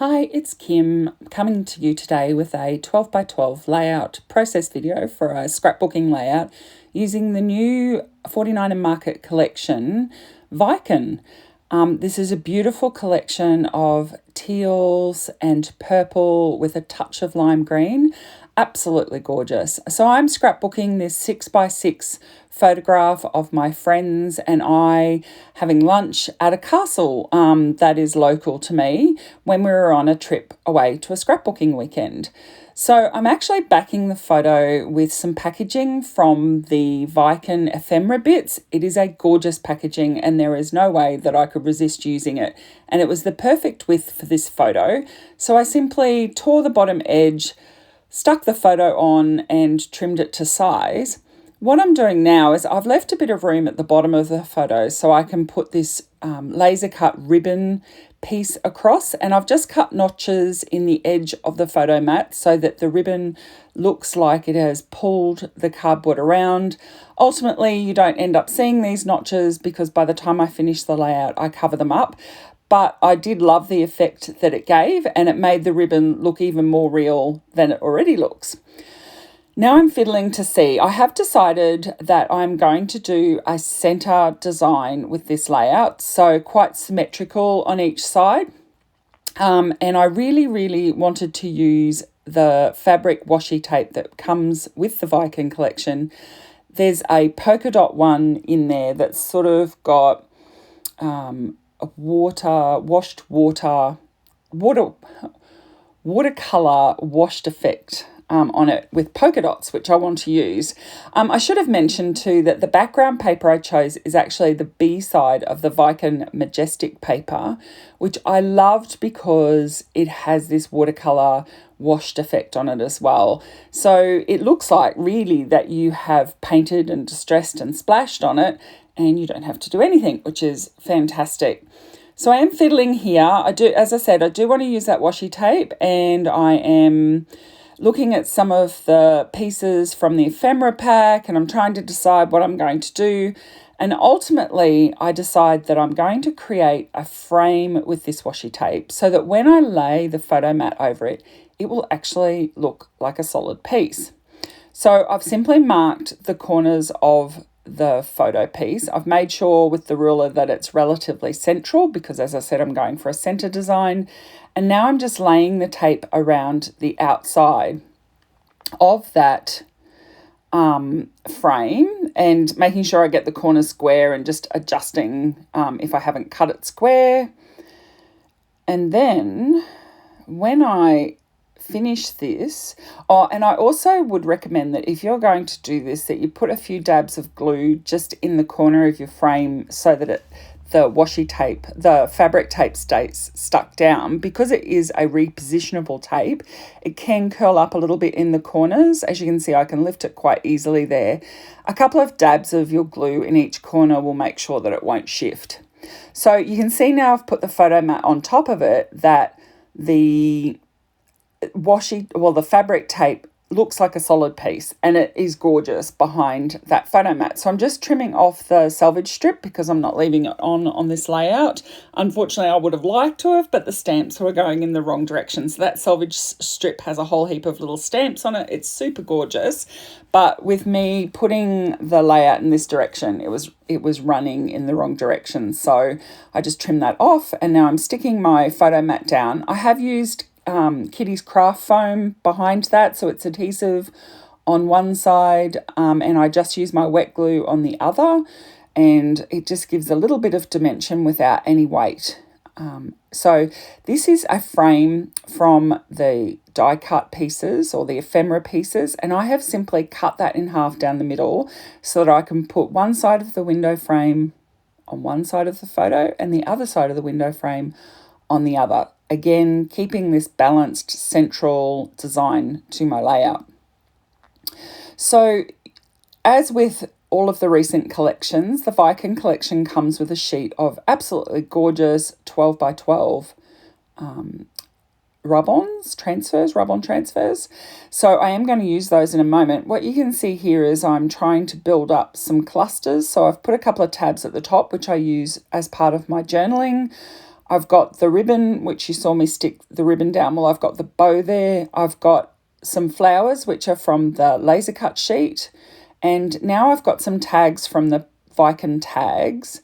Hi, it's Kim coming to you today with a 12 by 12 layout process video for a scrapbooking layout using the new 49 and Market collection, Viken. This is a beautiful collection of teals and purple with a touch of lime green. Absolutely gorgeous. So I'm scrapbooking this 6 by 6 photograph of my friends and I having lunch at a castle that is local to me when we were on a trip away to a scrapbooking weekend. So I'm actually backing the photo with some packaging from the Viken Ephemera bits. It is a gorgeous packaging and there is no way that I could resist using it. And it was the perfect width for this photo. So I simply tore the bottom edge, stuck the photo on and trimmed it to size. What I'm doing now is I've left a bit of room at the bottom of the photo so I can put this laser cut ribbon piece across, and I've just cut notches in the edge of the photo mat so that the ribbon looks like it has pulled the cardboard around. Ultimately, you don't end up seeing these notches because by the time I finish the layout, I cover them up. But I did love the effect that it gave, and it made the ribbon look even more real than it already looks. Now I'm fiddling to see. I have decided that I'm going to do a center design with this layout, so quite symmetrical on each side. And I really wanted to use the fabric washi tape that comes with the Viken collection. There's a polka dot one in there that's sort of got a watercolor washed effect on it with polka dots, which I want to use. I should have mentioned too that the background paper I chose is actually the B side of the Viken Majestic paper, which I loved because it has this watercolor washed effect on it as well. So it looks like really that you have painted and distressed and splashed on it and you don't have to do anything, which is fantastic. So I am fiddling here. As I said, I do want to use that washi tape, and I am looking at some of the pieces from the ephemera pack, and I'm trying to decide what I'm going to do. And ultimately, I decide that I'm going to create a frame with this washi tape so that when I lay the photo mat over it, it will actually look like a solid piece. So I've simply marked the corners of the photo piece. I've made sure with the ruler that it's relatively central because, as I said, I'm going for a center design. And now I'm just laying the tape around the outside of that frame and making sure I get the corner square and just adjusting if I haven't cut it square. And then when I finish this, and I also would recommend that if you're going to do this, that you put a few dabs of glue just in the corner of your frame so that the washi tape, the fabric tape stays stuck down. Because it is a repositionable tape, it can curl up a little bit in the corners. As you can see, I can lift it quite easily there. A couple of dabs of your glue in each corner will make sure that it won't shift. So you can see now I've put the photo mat on top of it that the fabric tape looks like a solid piece, and it is gorgeous behind that photo mat. So I'm just trimming off the selvage strip because I'm not leaving it on this layout. Unfortunately, I would have liked to have, but the stamps were going in the wrong direction. So that selvage strip has a whole heap of little stamps on it. It's super gorgeous. But with me putting the layout in this direction, it was running in the wrong direction. So I just trimmed that off, and now I'm sticking my photo mat down. I have used Kitty's craft foam behind that, so it's adhesive on one side, and I just use my wet glue on the other, and it just gives a little bit of dimension without any weight. So this is a frame from the die cut pieces or the ephemera pieces, and I have simply cut that in half down the middle so that I can put one side of the window frame on one side of the photo and the other side of the window frame on the other. Again, keeping this balanced central design to my layout. So as with all of the recent collections, the Viken collection comes with a sheet of absolutely gorgeous 12 by 12 rub-on transfers. So I am going to use those in a moment. What you can see here is I'm trying to build up some clusters. So I've put a couple of tabs at the top, which I use as part of my journaling. I've got the ribbon, which you saw me stick the ribbon down. Well, I've got the bow there. I've got some flowers, which are from the laser cut sheet. And now I've got some tags from the Viken tags,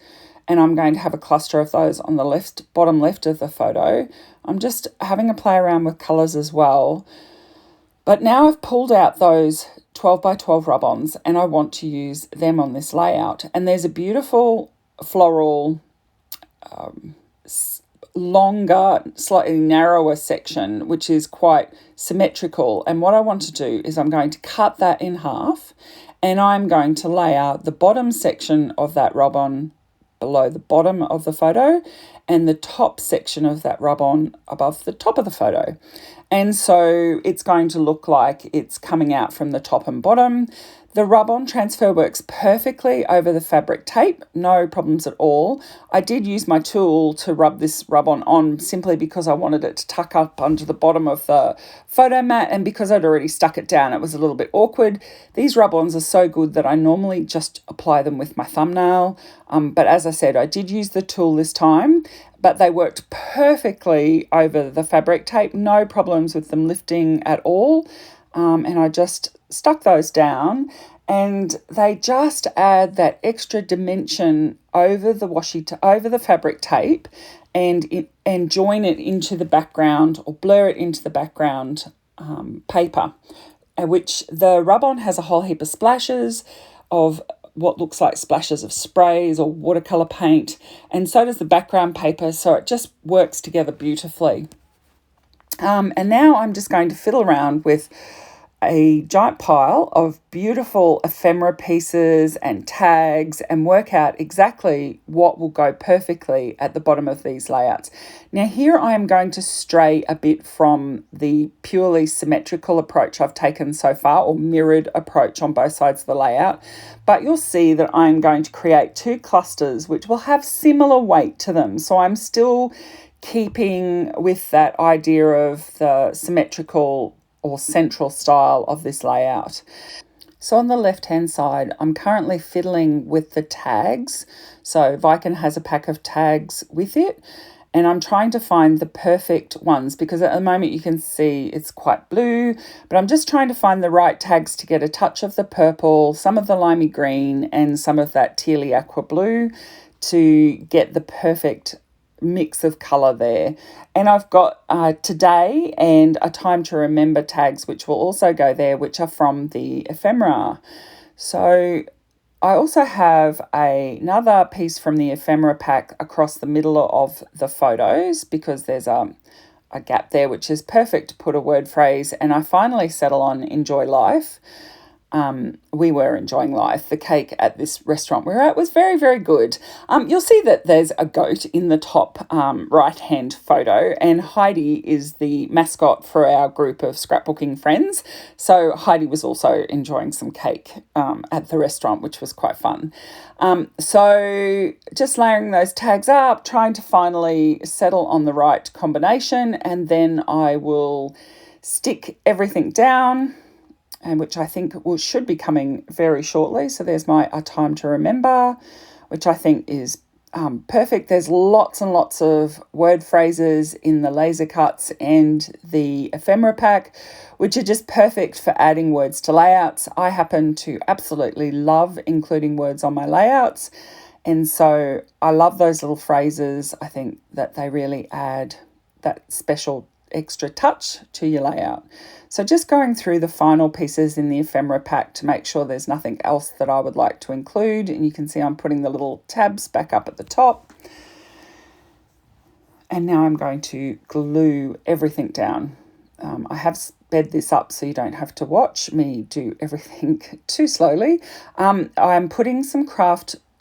and I'm going to have a cluster of those on the bottom left of the photo. I'm just having a play around with colours as well. But now I've pulled out those 12 by 12 rub-ons and I want to use them on this layout. And there's a beautiful floral, longer, slightly narrower section, which is quite symmetrical. And what I want to do is I'm going to cut that in half, and I'm going to lay out the bottom section of that rub-on below the bottom of the photo and the top section of that rub-on above the top of the photo. And so it's going to look like it's coming out from the top and bottom. The rub-on transfer works perfectly over the fabric tape, no problems at all. I did use my tool to rub this rub-on on simply because I wanted it to tuck up under the bottom of the photo mat, and because I'd already stuck it down, it was a little bit awkward. These rub-ons are so good that I normally just apply them with my thumbnail, but as I said, I did use the tool this time, but they worked perfectly over the fabric tape, no problems with them lifting at all. And I just stuck those down, and they just add that extra dimension over the over the fabric tape, and join it into the background, or blur it into the background paper, which the rub-on has a whole heap of splashes of what looks like splashes of sprays or watercolour paint, and so does the background paper, so it just works together beautifully. And now I'm just going to fiddle around with a giant pile of beautiful ephemera pieces and tags and work out exactly what will go perfectly at the bottom of these layouts. Now here I am going to stray a bit from the purely symmetrical approach I've taken so far, or mirrored approach on both sides of the layout, but you'll see that I'm going to create two clusters which will have similar weight to them. So I'm still keeping with that idea of the symmetrical or central style of this layout. So on the left-hand side, I'm currently fiddling with the tags. So Viken has a pack of tags with it, and I'm trying to find the perfect ones, because at the moment you can see it's quite blue, but I'm just trying to find the right tags to get a touch of the purple, some of the limey green, and some of that tealy aqua blue to get the perfect mix of colour there. And I've got today and a time to remember tags which will also go there, which are from the Ephemera. So I also have another piece from the Ephemera pack across the middle of the photos, because there's a gap there which is perfect to put a word phrase, and I finally settle on enjoy life. We were enjoying life. The cake at this restaurant we were at was very, very good. You'll see that there's a goat in the top right-hand photo, and Heidi is the mascot for our group of scrapbooking friends. So Heidi was also enjoying some cake at the restaurant, which was quite fun. So just layering those tags up, trying to finally settle on the right combination, and then I will stick everything down, and which I think should be coming very shortly. So there's my A Time to Remember, which I think is perfect. There's lots and lots of word phrases in the laser cuts and the ephemera pack, which are just perfect for adding words to layouts. I happen to absolutely love including words on my layouts, and so I love those little phrases. I think that they really add that special extra touch to your layout. So just going through the final pieces in the ephemera pack to make sure there's nothing else that I would like to include. And you can see I'm putting the little tabs back up at the top. And now I'm going to glue everything down. I have sped this up so you don't have to watch me do everything too slowly. I'm putting some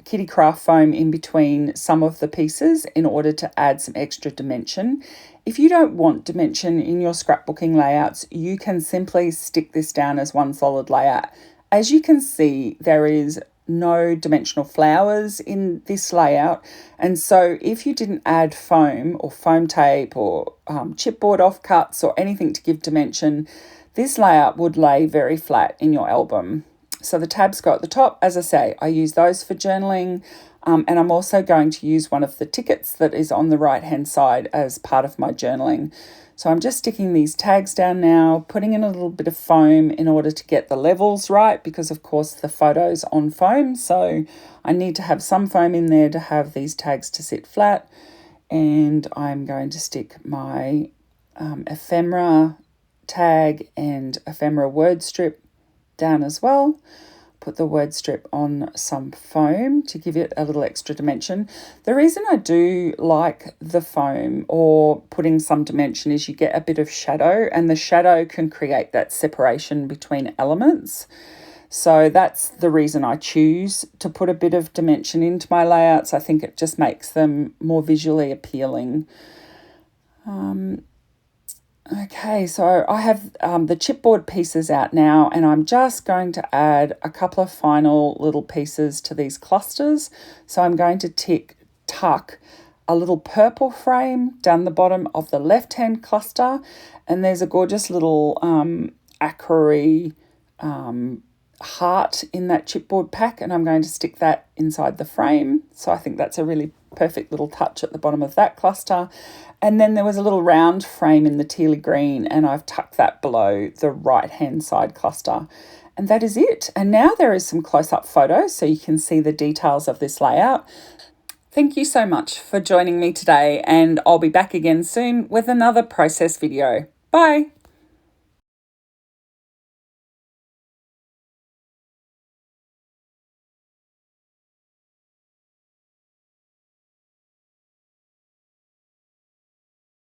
kitty craft foam in between some of the pieces in order to add some extra dimension. If you don't want dimension in your scrapbooking layouts, you can simply stick this down as one solid layout. As you can see, there is no dimensional flowers in this layout, and so if you didn't add foam or foam tape or chipboard offcuts or anything to give dimension, this layout would lay very flat in your album. So the tabs go at the top. As I say, I use those for journaling. And I'm also going to use one of the tickets that is on the right-hand side as part of my journaling. So I'm just sticking these tags down now, putting in a little bit of foam in order to get the levels right, because of course the photo's on foam. So I need to have some foam in there to have these tags to sit flat. And I'm going to stick my ephemera tag and ephemera word strip down as well. Put the word strip on some foam to give it a little extra dimension. The reason I do like the foam or putting some dimension is you get a bit of shadow, and the shadow can create that separation between elements. So that's the reason I choose to put a bit of dimension into my layouts. I think it just makes them more visually appealing. Okay, so I have the chipboard pieces out now, and I'm just going to add a couple of final little pieces to these clusters. So I'm going to tuck a little purple frame down the bottom of the left-hand cluster, and there's a gorgeous little acrory heart in that chipboard pack, and I'm going to stick that inside the frame. So I think that's a really perfect little touch at the bottom of that cluster. And then there was a little round frame in the tealy green, and I've tucked that below the right-hand side cluster. And that is it. And now there is some close-up photos so you can see the details of this layout. Thank you so much for joining me today, and I'll be back again soon with another process video. Bye.